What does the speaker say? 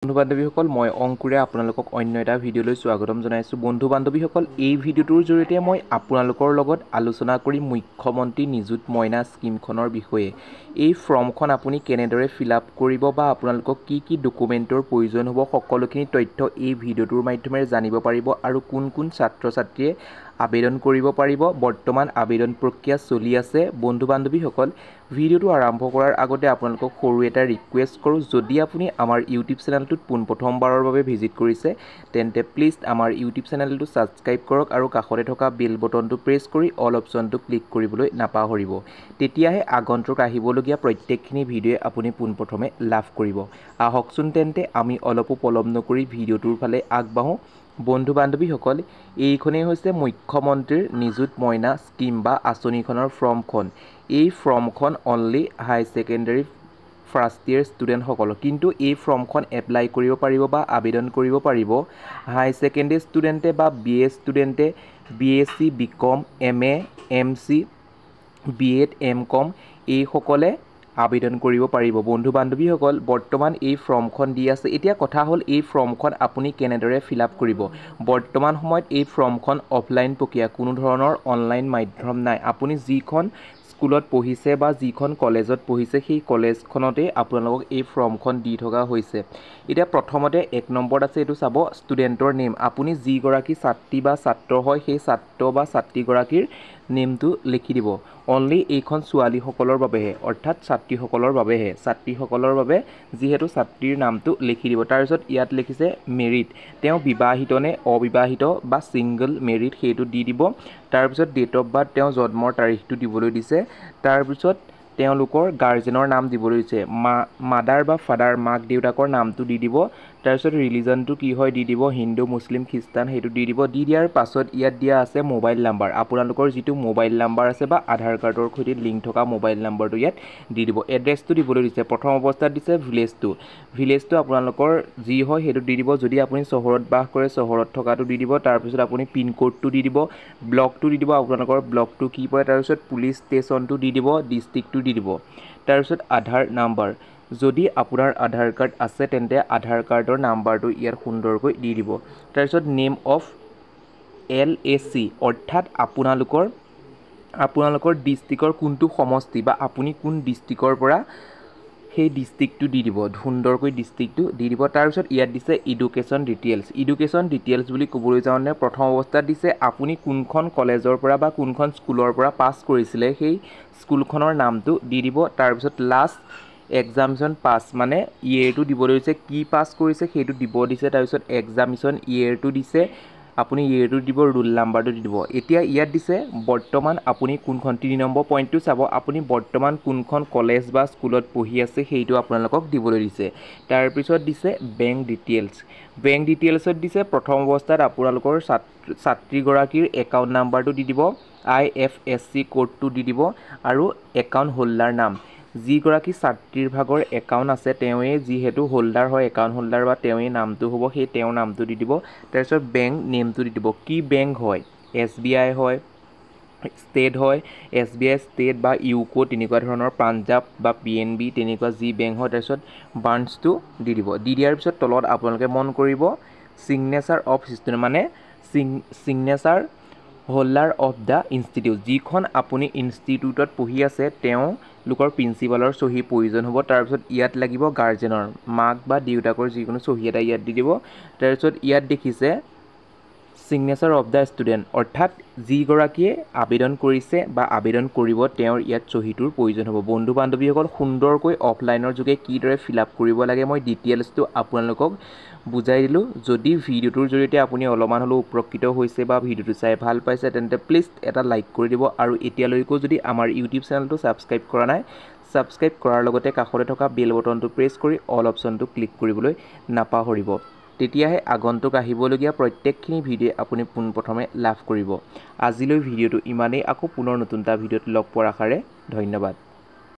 বন্ধু বান্ধৱীসকল মই অংকুৰে আপোনালোকক অন্য এটা ভিডিঅ'লৈ স্বাগতম জনাইছোঁ। বন্ধু বান্ধৱীসকল এই ভিডিঅ'টোৰ জৰিয়তে মই আপোনালোকৰ লগত আলোচনা কৰিম মুখ্যমন্ত্ৰী নিযুত মইনা স্কিমখনৰ বিষয়ে। এই ফৰ্মখন আপুনি কেনেদৰে ফিল আপ কৰিব বা আপোনালোকক কি ডকুমেণ্টৰ প্ৰয়োজন হ'ব সকলোখিনি তথ্য এই ভিডিঅ'টোৰ মাধ্যমেৰে জানিব পাৰিব আৰু কোন ছাত্ৰ ছাত্ৰীয়ে আবেদন কৰিব পাৰিব। বৰ্তমান আবেদন প্ৰক্ৰিয়া চলি আছে। বন্ধু বান্ধৱীসকল ভিডিঅ'টো আৰম্ভ কৰাৰ আগতে আপোনালোকক সৰু এটা ৰিকুৱেষ্ট কৰোঁ, যদি আপুনি আমাৰ ইউটিউব চেনেলটোত পোনপ্ৰথমবাৰৰ বাবে ভিজিট কৰিছে তেন্তে প্লিজ আমাৰ ইউটিউব চেনেলটো ছাবস্ক্ৰাইব কৰক আৰু কাষতে থকা বেল বটনটো প্ৰেছ কৰি অল অপশ্যনটো ক্লিক কৰিবলৈ নাপাহৰিব। তেতিয়াহে আগন্তুক আহিবলগীয়া প্ৰত্যেকখিনি ভিডিঅ'ই আপুনি পোনপ্ৰথমে লাভ কৰিব। আহকচোন তেন্তে আমি অলপো পলম নকৰি ভিডিঅ'টোৰ ফালে আগবাঢ়োঁ। বন্ধু বান্ধৱীসকল এইখনেই হৈছে মুখ্যমন্ত্ৰীৰ নিযুত মইনা স্কিম বা আঁচনিখনৰ ফৰ্মখন। এই ফৰ্মখন অনলি হাই ছেকেণ্ডেৰী ফাৰ্ষ্ট ইয়েৰ ষ্টুডেণ্টসকলক, কিন্তু এই ফৰ্মখন এপ্লাই কৰিব পাৰিব বা আবেদন কৰিব পাৰিব হাই ছেকেণ্ডেৰী ষ্টুডেণ্টে বা BA ষ্টুডেণ্টে, BSc BCom MA MC B.Ed M.Com এইসকলে আবেদন কৰিব পাৰিব। বন্ধু বান্ধৱীসকল বৰ্তমান এই ফৰ্মখন দি আছে। এতিয়া কথা হ'ল এই ফৰ্মখন আপুনি কেনেদৰে ফিল আপ কৰিব। বৰ্তমান সময়ত এই ফৰ্মখন অফলাইন প্ৰক্ৰিয়া, কোনো ধৰণৰ অনলাইন মাধ্যম নাই। আপুনি যিখন স্কুলত পঢ়িছে বা যিখন কলেজত পঢ়িছে সেই কলেজখনতেই আপোনালোকক এই ফৰ্মখন দি থকা হৈছে। এতিয়া প্ৰথমতে 1 নম্বৰত আছে, এইটো চাব ষ্টুডেণ্টৰ নেম। আপুনি যিগৰাকী ছাত্ৰী বা ছাত্ৰ হয় সেই ছাত্ৰ বা ছাত্ৰীগৰাকীৰ নেমটো লিখি দিব। অনলি এইখন ছোৱালীসকলৰ বাবেহে, অৰ্থাৎ ছাত্ৰীসকলৰ বাবেহে, ছাত্ৰীসকলৰ বাবে যিহেতু ছাত্ৰীৰ নামটো লিখি দিব। তাৰপিছত ইয়াত লিখিছে মেৰিট, তেওঁ বিবাহিত নে অবিবাহিত বা ছিংগল মেৰিট সেইটো দি দিব। তাৰপিছত ডেট অফ বাৰ্থ, তেওঁ জন্মৰ তাৰিখটো দিবলৈ দিছে। তাৰপিছত তেওঁলোকৰ গাৰ্জেনৰ নাম দিবলৈ দিছে, মাদাৰ বা ফাদাৰ মাক দেউতাকৰ নামটো দি দিব। তাৰপিছত ৰিলিজনটো কি হয় দি দিব, হিন্দু মুছলিম খ্ৰীষ্টান সেইটো দি দিব। দি দিয়াৰ পাছত ইয়াত দিয়া আছে মোবাইল নাম্বাৰ, আপোনালোকৰ যিটো মোবাইল নাম্বাৰ আছে বা আধাৰ কাৰ্ডৰ সৈতে লিংক থকা মোবাইল নাম্বাৰটো ইয়াত দি দিব। এড্ৰেছটো দিবলৈ দিছে, প্ৰথম অৱস্থাত দিছে ভিলেজটো আপোনালোকৰ যি হয় সেইটো দি দিব। যদি আপুনি চহৰত বাস কৰে চহৰত থকাটো দি দিব। তাৰপিছত আপুনি পিনক'ডটো দি দিব, ব্লকটো দি দিব, আপোনালোকৰ ব্লকটো কি পৰে। তাৰপিছত পুলিচ ষ্টেচনটো দি দিব, ডিষ্ট্ৰিক্টটো দি দিব। তাৰপিছত আধাৰ নাম্বাৰ, যদি আপোনাৰ আধাৰ কাৰ্ড আছে তেন্তে আধাৰ কাৰ্ডৰ নাম্বাৰটো ইয়াত সুন্দৰকৈ দি দিব। তাৰপিছত নেম অফ LAC, অৰ্থাৎ আপোনালোকৰ ডিষ্ট্ৰিক্টৰ কোনটো সমষ্টি বা আপুনি কোন ডিষ্ট্ৰিক্টৰ পৰা সেই ডিষ্ট্ৰিক্টটো দি দিব, সুন্দৰকৈ ডিষ্ট্ৰিক্টটো দি দিব। তাৰপিছত ইয়াত দিছে এডুকেশ্যন ডিটেইলছ বুলি ক'বলৈ যাওঁতে প্ৰথম অৱস্থাত দিছে আপুনি কোনখন কলেজৰ পৰা বা কোনখন স্কুলৰ পৰা পাছ কৰিছিলে সেই স্কুলখনৰ নামটো দি দিব। তাৰপিছত লাষ্ট এক্সামিনেশ্যন পাছ, মানে ইয়েৰটো দিবলৈ দিছে, কি পাছ কৰিছে সেইটো দিব দিছে। তাৰপিছত এক্সামিনেশ্যন ইয়েৰটো দিছে, আপুনি ইয়েৰটো দিব, ৰোল নাম্বাৰটো দি দিব। এতিয়া ইয়াত দিছে বৰ্তমান আপুনি কোনখন, 3 নম্বৰ পইণ্টটো চাব, আপুনি বৰ্তমান কোনখন কলেজ বা স্কুলত পঢ়ি আছে সেইটো আপোনালোকক দিবলৈ দিছে। তাৰপিছত দিছে বেংক ডিটেইলছত দিছে প্ৰথম অৱস্থাত আপোনালোকৰ ছাত্ৰীগৰাকীৰ একাউণ্ট নাম্বাৰটো দি দিব, IFSC কোডটো দি দিব আৰু একাউণ্ট হোল্ডাৰ নাম। যিগৰাকী ছাত্ৰীৰ ভাগৰ একাউণ্ট আছে তেওঁৱেই যিহেতু হোল্ডাৰ হয়, একাউণ্ট হোল্ডাৰ বা তেওঁৱেই নামটো হ'ব, সেই তেওঁৰ নামটো দি দিব। তাৰপিছত বেংক নেমটো দি দিব, কি বেংক হয়, SBI হয়, ষ্টেট হয়, SBI ষ্টেট বা ইউকো তেনেকুৱা ধৰণৰ, পাঞ্জাৱ বা PNB তেনেকুৱা যি বেংক হয়। তাৰপিছত ব্ৰাঞ্চটো দি দিব। দি দিয়াৰ পিছত তলত আপোনালোকে মন কৰিব ছিগনেচাৰ অফ ষ্টুডেণ্ট, মানে signature holder of the institute, যিখন আপুনি ইনষ্টিটিউটত পঢ়ি আছে তেওঁলোকৰ প্ৰিন্সিপালৰ চহী প্ৰয়োজন হ'ব। তাৰপিছত ইয়াত লাগিব গাৰ্জেনৰ, মাক বা দেউতাকৰ যিকোনো চহী এটা ইয়াত দি দিব। তাৰপিছত ইয়াত দেখিছে ছিগনেচাৰ অফ দ্য ষ্টুডেণ্ট, অৰ্থাৎ যিগৰাকীয়ে আবেদন কৰিছে বা আবেদন কৰিব তেওঁৰ ইয়াত চহীটোৰ প্ৰয়োজন হ'ব। বন্ধু বান্ধৱীসকল সুন্দৰকৈ অফলাইনৰ যোগে কিদৰে ফিল আপ কৰিব লাগে মই ডিটেইলছটো আপোনালোকক বুজাই দিলোঁ। যদি ভিডিঅ'টোৰ জৰিয়তে আপুনি অলপমান হ'লেও উপকৃত হৈছে বা ভিডিঅ'টো চাই ভাল পাইছে তেন্তে প্লিজ এটা লাইক কৰি দিব আৰু এতিয়ালৈকেও যদি আমাৰ ইউটিউব চেনেলটো ছাবস্ক্ৰাইব কৰা নাই, ছাবস্ক্ৰাইব কৰাৰ লগতে কাষতে থকা বেল বটনটো প্ৰেছ কৰি অল অপশ্যনটো ক্লিক কৰিবলৈ নাপাহৰিব। তেতিয়াহে আগন্তুক আহিবলগীয়া প্ৰত্যেকখিনি ভিডিঅ' আপুনি পোনপ্ৰথমে লাভ কৰিব। আজিলৈ ভিডিঅ'টো ইমানেই, আকৌ পুনৰ নতুন এটা ভিডিঅ'ত লগ পোৱাৰ আশাৰে ধন্যবাদ।